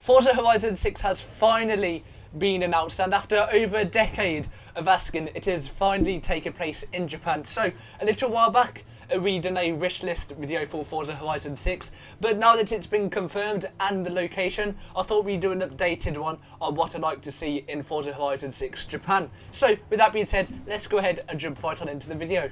Forza Horizon 6 has finally been announced, and after over a decade of asking, it is finally taking place in Japan. So, a little while back, we done a wishlist video for Forza Horizon 6, but now that it's been confirmed and the location, I thought we'd do an updated one on what I'd like to see in Forza Horizon 6 Japan. So, with that being said, let's go ahead and jump right on into the video.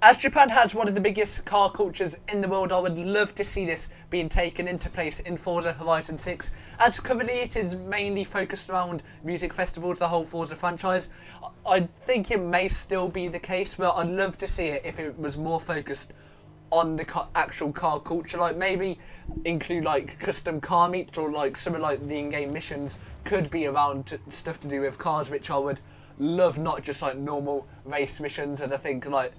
As Japan has one of the biggest car cultures in the world, I would love to see this being taken into place in Forza Horizon 6, as currently it is mainly focused around music festivals, the whole Forza franchise. I think it may still be the case, but I'd love to see it if it was more focused on the actual car culture, like maybe include like custom car meets, or like some of like the in-game missions could be around stuff to do with cars, which I would love, not just like normal race missions, as I think like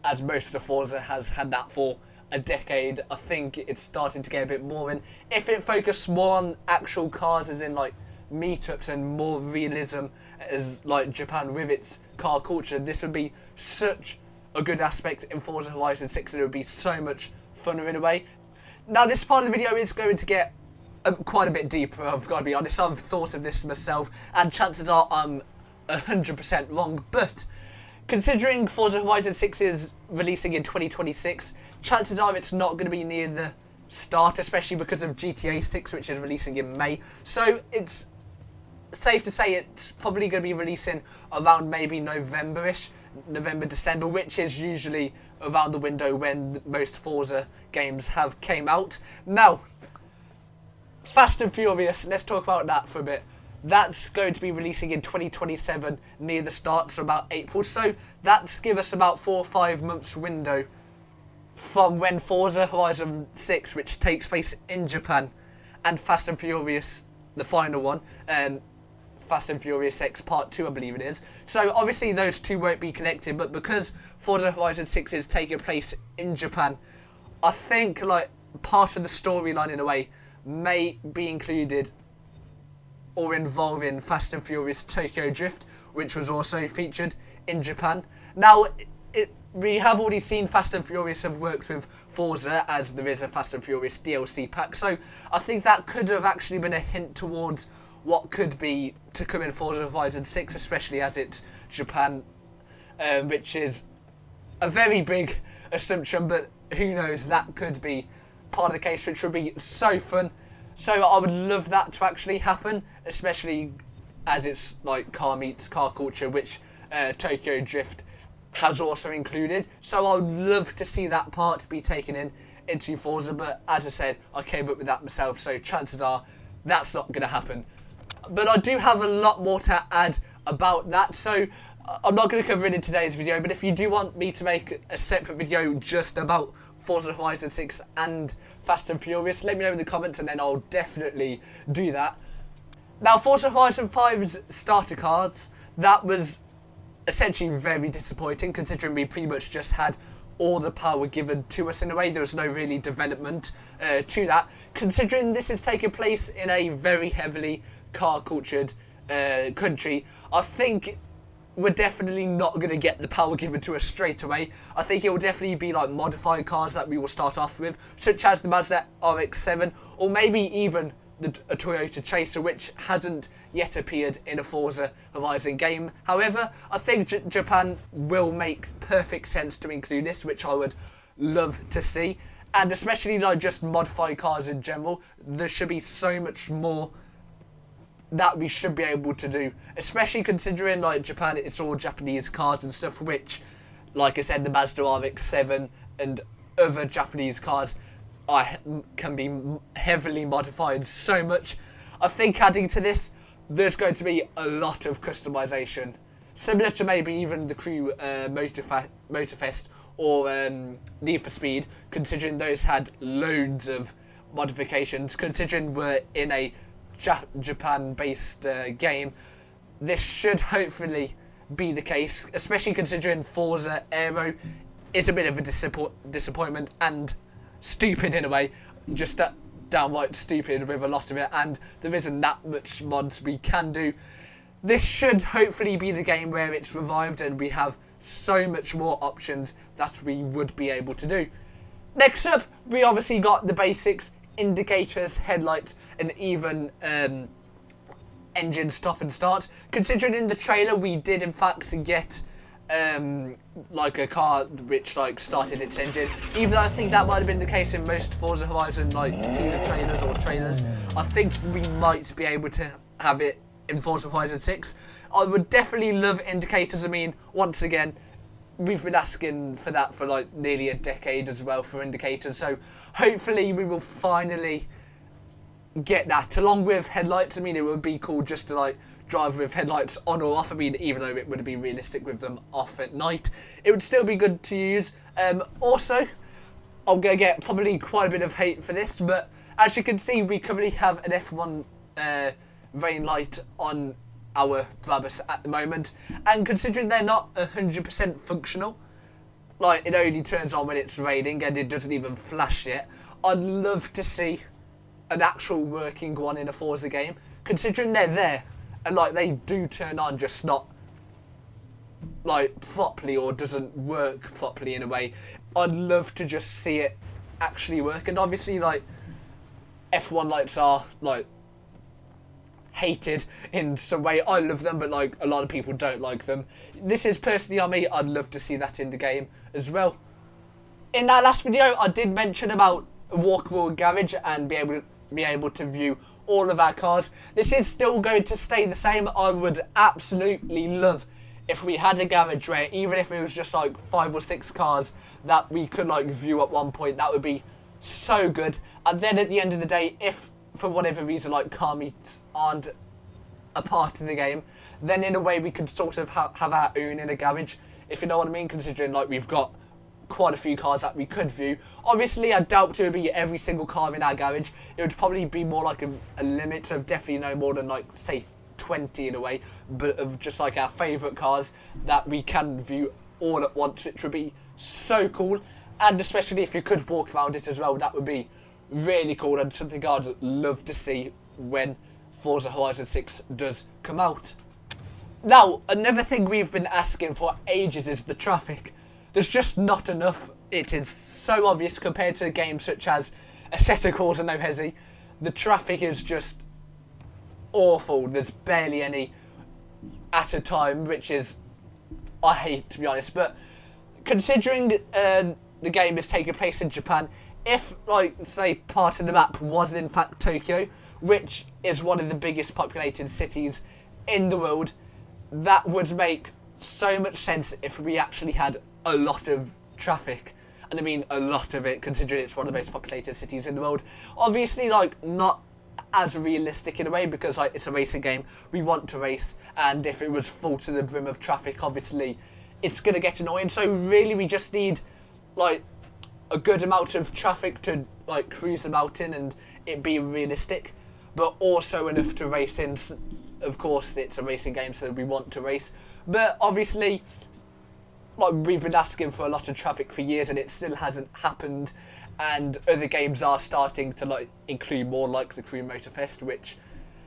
as most of Forza has had that for a decade. I think it's starting to get a bit more in. If it focused more on actual cars, as in like meetups, and more realism as like Japan with its car culture, this would be such a good aspect in Forza Horizon 6, and it would be so much funner in a way. Now, this part of the video is going to get quite a bit deeper, I've got to be honest. I've thought of this myself, and chances are I'm 100% wrong, but considering Forza Horizon 6 is releasing in 2026, chances are it's not going to be near the start, especially because of GTA 6, which is releasing in May. So it's safe to say it's probably going to be releasing around maybe November-ish, November, December, which is usually around the window when most Forza games have came out. Now, Fast and Furious, let's talk about that for a bit. That's going to be releasing in 2027 near the start, so about April. So that's give us about 4 or 5 months window from when Forza Horizon 6, which takes place in Japan, and Fast and Furious, the final one, Fast and Furious X Part 2, I believe it is. So obviously those two won't be connected, but because Forza Horizon 6 is taking place in Japan, I think like part of the storyline in a way may be included or involving Fast and Furious Tokyo Drift, which was also featured in Japan. Now, we have already seen Fast and Furious have worked with Forza, as there is a Fast and Furious DLC pack, so I think that could have actually been a hint towards what could be to come in Forza Horizon 6, especially as it's Japan, which is a very big assumption, but who knows, that could be part of the case, which would be so fun. So I would love that to actually happen, especially as it's like car meets car culture, which Tokyo Drift has also included. So I would love to see that part be taken into Forza, but as I said, I came up with that myself, so chances are that's not going to happen. But I do have a lot more to add about that, so I'm not going to cover it in today's video, but if you do want me to make a separate video just about Forza Horizon 6 and Fast and Furious, let me know in the comments, and then I'll definitely do that. Now, Forza Horizon 5's starter cards, that was essentially very disappointing, considering we pretty much just had all the power given to us in a way. There was no really development to that. Considering this is taking place in a very heavily car-cultured country, I think we're definitely not going to get the power given to us straight away. I think it will definitely be like modified cars that we will start off with, such as the Mazda RX-7, or maybe even a Toyota Chaser, which hasn't yet appeared in a Forza Horizon game. However, I think Japan will make perfect sense to include this, which I would love to see. And especially like just modified cars in general, there should be so much more that we should be able to do, especially considering like Japan, it's all Japanese cars and stuff, which, like I said, the Mazda RX-7 and other Japanese cars can be heavily modified so much. I think adding to this, there's going to be a lot of customization, similar to maybe even the Crew Motorfest or Need for Speed, considering those had loads of modifications. Considering we're in a Japan-based game, this should hopefully be the case, especially considering Forza Aero is a bit of a disappointment and stupid in a way, just downright stupid with a lot of it, and there isn't that much mods we can do. This should hopefully be the game where it's revived and we have so much more options that we would be able to do. Next up, we obviously got the basics, indicators, headlights, an even engine stop and start. Considering in the trailer we did in fact get like a car which like started its engine, even though I think that might have been the case in most Forza Horizon like teaser trailers or trailers, I think we might be able to have it in Forza Horizon 6. I would definitely love indicators. I mean, once again, we've been asking for that for like nearly a decade as well for indicators, so hopefully we will finally get that along with headlights. I mean, it would be cool just to like drive with headlights on or off. I mean, even though it would be realistic with them off at night, it would still be good to use. Also, I'm going to get probably quite a bit of hate for this, but as you can see, we currently have an F1 rain light on our Brabus at the moment, and considering they're not 100% functional, like it only turns on when it's raining and it doesn't even flash yet, I'd love to see an actual working one in a Forza game, considering they're there and like they do turn on, just not like properly or doesn't work properly in a way. I'd love to just see it actually work. And obviously like F1 lights are like hated in some way. I love them, but like a lot of people don't like them. This is personally on me. I'd love to see that in the game as well. In that last video I did mention about a walkable garage and be able to view all of our cars. This is still going to stay the same. I would absolutely love if we had a garage where even if it was just like 5 or 6 cars that we could like view at one point, that would be so good. And then at the end of the day, if for whatever reason like car meets aren't a part of the game, then in a way we could sort of have our own in a garage, if you know what I mean, considering like we've got quite a few cars that we could view. Obviously I doubt it would be every single car in our garage. It would probably be more like a limit of definitely no more than like say 20 in a way, but of just like our favourite cars that we can view all at once, which would be so cool. And especially if you could walk around it as well, that would be really cool and something I'd love to see when Forza Horizon 6 does come out. Now, another thing we've been asking for ages is the traffic. There's just not enough. It is so obvious compared to games such as Assetto Corsa No Hesi. The traffic is just awful. There's barely any at a time, which is, I hate to be honest. But considering the game is taking place in Japan, if like say part of the map was in fact Tokyo, which is one of the biggest populated cities in the world, that would make so much sense if we actually had a lot of traffic. And I mean a lot of it, considering it's one of the most populated cities in the world. Obviously like not as realistic in a way, because like it's a racing game, we want to race, and if it was full to the brim of traffic, obviously it's going to get annoying. So really we just need like a good amount of traffic to like cruise about in and it be realistic, but also enough to race in. Of course it's a racing game, so we want to race, but obviously like we've been asking for a lot of traffic for years and it still hasn't happened, and other games are starting to like include more, like the Crew Motorfest, which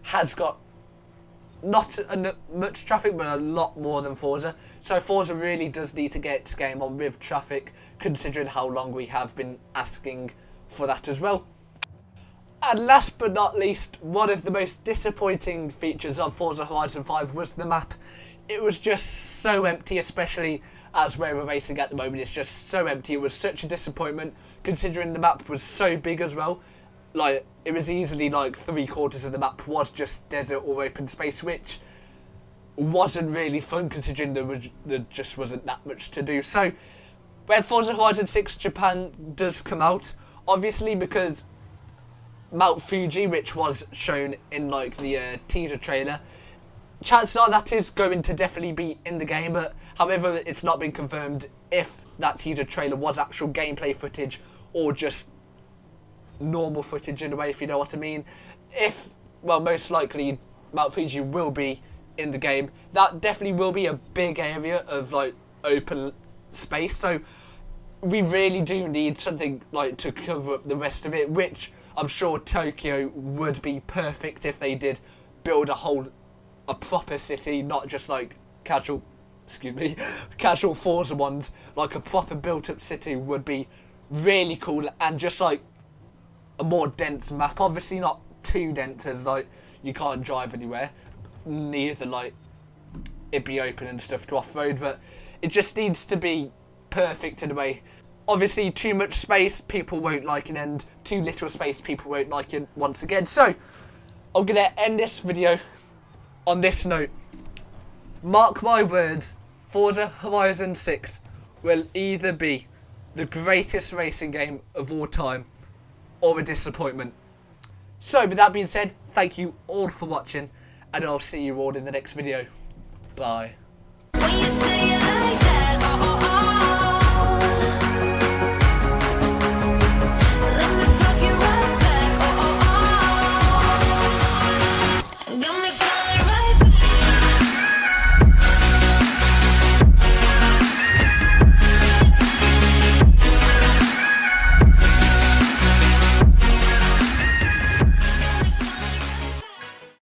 has got not much traffic but a lot more than Forza. So Forza really does need to get its game on with traffic, considering how long we have been asking for that as well. And last but not least, one of the most disappointing features of Forza Horizon 5 was the map. It was just so empty, especially as where we're racing at the moment. It's just so empty. It was such a disappointment, considering the map was so big as well. Like, it was easily like 3/4 of the map was just desert or open space, which wasn't really fun considering there just wasn't that much to do. So when Forza Horizon 6 Japan does come out, obviously because Mount Fuji, which was shown in like the teaser trailer, chances are that is going to definitely be in the game, but however it's not been confirmed if that teaser trailer was actual gameplay footage or just normal footage in a way, if you know what I mean. If, well, most likely Mount Fuji will be in the game, that definitely will be a big area of like open space, so we really do need something like to cover up the rest of it, which I'm sure Tokyo would be perfect if they did build a proper city, not just like casual Forza ones. Like a proper built up city would be really cool, and just like a more dense map, obviously not too dense as like you can't drive anywhere, neither like it be open and stuff to off-road, but it just needs to be perfect in a way. Obviously, too much space, people won't like it, and too little space, people won't like it once again. So, I'm going to end this video on this note. Mark my words, Forza Horizon 6 will either be the greatest racing game of all time or a disappointment. So, with that being said, thank you all for watching, and I'll see you all in the next video. Bye.